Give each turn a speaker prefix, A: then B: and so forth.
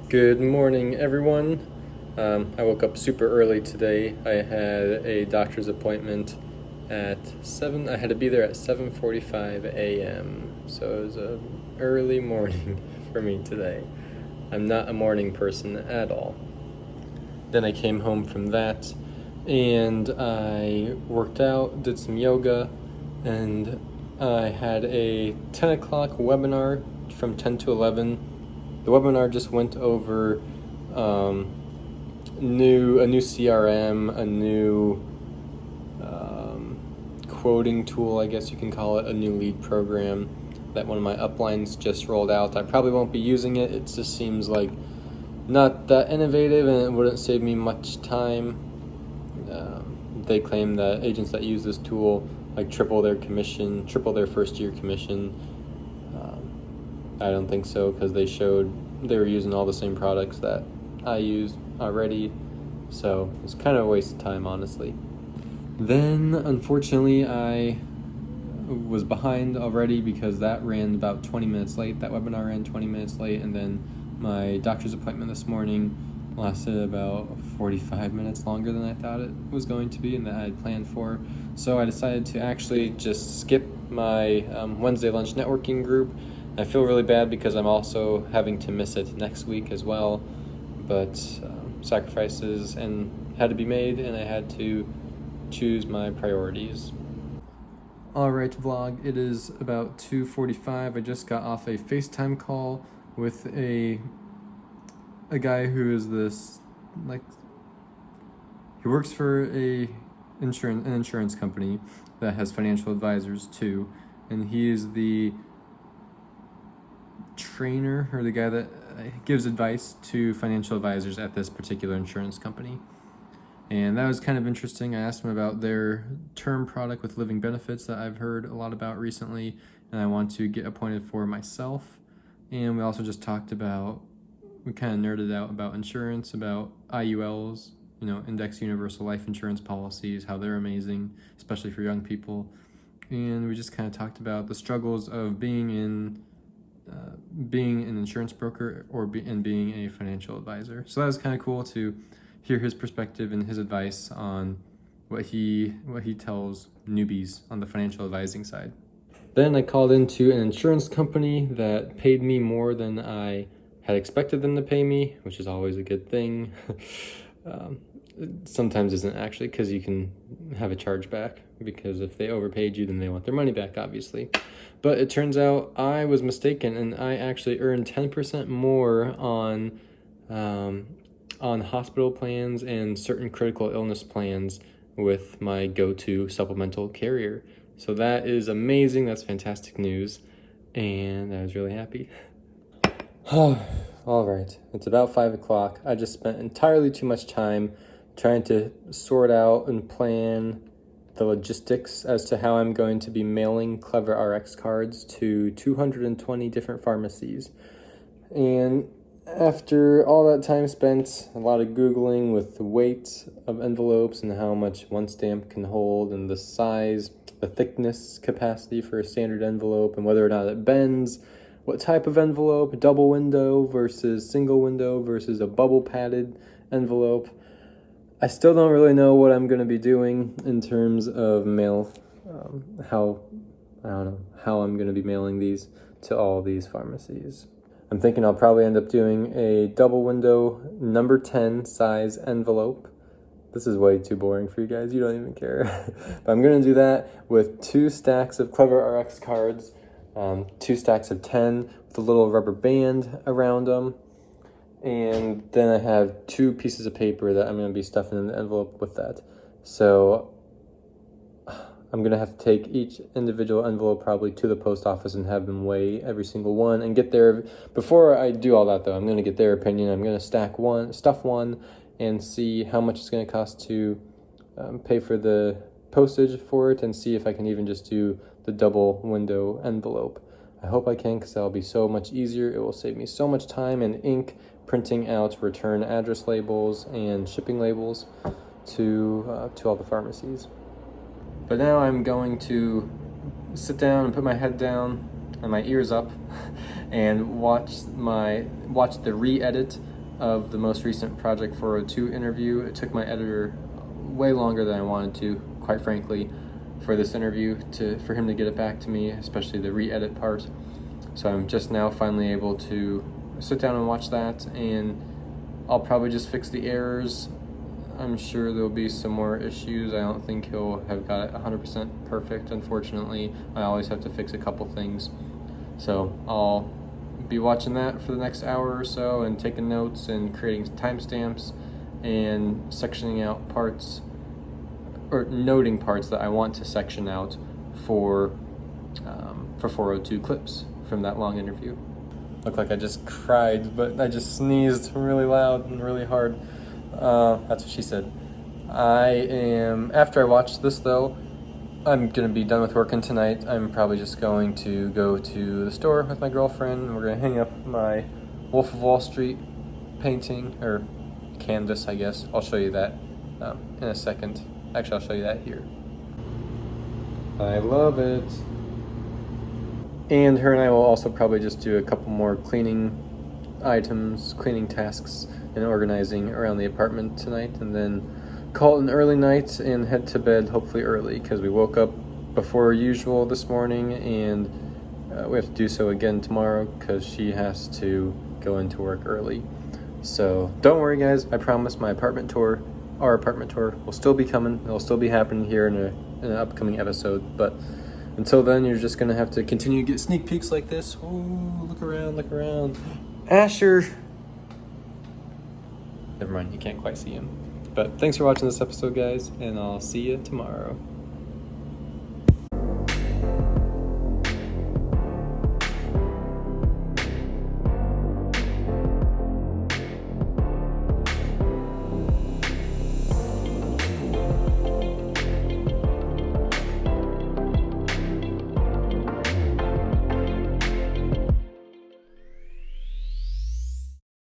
A: Good morning, everyone. I woke up super early today. I had a doctor's appointment at 7. I had to be there at 7:45 a.m. So it was an early morning for me today. I'm not a morning person at all. Then I came home from that and I worked out, did some yoga, and I had a 10 o'clock webinar from 10 to 11. The webinar just went over a new CRM, a new quoting tool, I guess you can call it, a new lead program that one of my uplines just rolled out. I probably won't be using it. It just seems like not that innovative and it wouldn't save me much time. They claim that agents that use this tool like triple their first year commission. I don't think so, because they were using all the same products that I used already, so it's kind of a waste of time, honestly. Then, unfortunately, I was behind already because that ran about 20 minutes late. That webinar ran 20 minutes late, and then my doctor's appointment this morning lasted about 45 minutes longer than I thought it was going to be and that I had planned for. So I decided to actually just skip my Wednesday lunch networking group. I feel really bad because I'm also having to miss it next week as well, but sacrifices had to be made, and I had to choose my priorities. Alright, vlog, it is about 2:45. I just got off a FaceTime call with a guy who is he works for an insurance company that has financial advisors too, and he is the trainer, or the guy that gives advice to financial advisors at this particular insurance company. And that was kind of interesting. I asked him about their term product with living benefits that I've heard a lot about recently, and I want to get appointed for myself. And we also just talked about, we kind of nerded out about insurance, about IULs, index universal life insurance policies, how they're amazing, especially for young people. And we just kind of talked about the struggles of being an insurance broker and being a financial advisor. So that was kind of cool to hear his perspective and his advice on what he tells newbies on the financial advising side. Then I called into an insurance company that paid me more than I had expected them to pay me, which is always a good thing. Sometimes isn't actually, because you can have a chargeback, because if they overpaid you, then they want their money back, obviously. But it turns out I was mistaken, and I actually earned 10% more on hospital plans and certain critical illness plans with my go-to supplemental carrier. So that is amazing. That's fantastic news, and I was really happy. All right, it's about 5 o'clock. I just spent entirely too much time trying to sort out and plan the logistics as to how I'm going to be mailing Clever RX cards to 220 different pharmacies. And after all that time spent, a lot of Googling with the weight of envelopes and how much one stamp can hold and the size, the thickness capacity for a standard envelope, and whether or not it bends, what type of envelope, double window versus single window versus a bubble padded envelope. I still don't really know what I'm going to be doing in terms of mail, how I'm going to be mailing these to all these pharmacies. I'm thinking I'll probably end up doing a double window number 10 size envelope. This is way too boring for you guys. You don't even care. But I'm going to do that with 2 stacks of Clever RX cards, 2 stacks of 10 with a little rubber band around them. And then I have 2 pieces of paper that I'm going to be stuffing in the envelope with that. So I'm going to have to take each individual envelope probably to the post office and have them weigh every single one and get their, before I do all that though, I'm going to get their opinion. I'm going to stuff one and see how much it's going to cost to pay for the postage for it, and see if I can even just do the double window envelope. I hope I can, because that'll be so much easier. It will save me so much time and ink printing out return address labels and shipping labels to all the pharmacies. But now I'm going to sit down and put my head down and my ears up and watch the re-edit of the most recent Project 402 interview. It took my editor way longer than I wanted to, quite frankly, for this interview, for him to get it back to me, especially the re-edit part. So I'm just now finally able to sit down and watch that, and I'll probably just fix the errors. I'm sure there'll be some more issues. I don't think he'll have got it 100% perfect, unfortunately. I always have to fix a couple things. So I'll be watching that for the next hour or so and taking notes and creating timestamps and sectioning out parts, or noting parts that I want to section out for 402 clips from that long interview. Looked like I just cried, but I just sneezed really loud and really hard. That's what she said. After I watch this though, I'm gonna be done with working tonight. I'm probably just going to go to the store with my girlfriend. We're gonna hang up my Wolf of Wall Street painting, or canvas, I guess. I'll show you that in a second. Actually, I'll show you that here. I love it. And her and I will also probably just do a couple more cleaning tasks and organizing around the apartment tonight, and then call it an early night and head to bed hopefully early, because we woke up before usual this morning, and we have to do so again tomorrow because she has to go into work early. So don't worry guys, I promise our apartment tour will still be coming. It'll still be happening here in an upcoming episode, but until then, you're just gonna have to continue to get sneak peeks like this. Oh, look around. Asher! Never mind, you can't quite see him. But thanks for watching this episode, guys, and I'll see you tomorrow.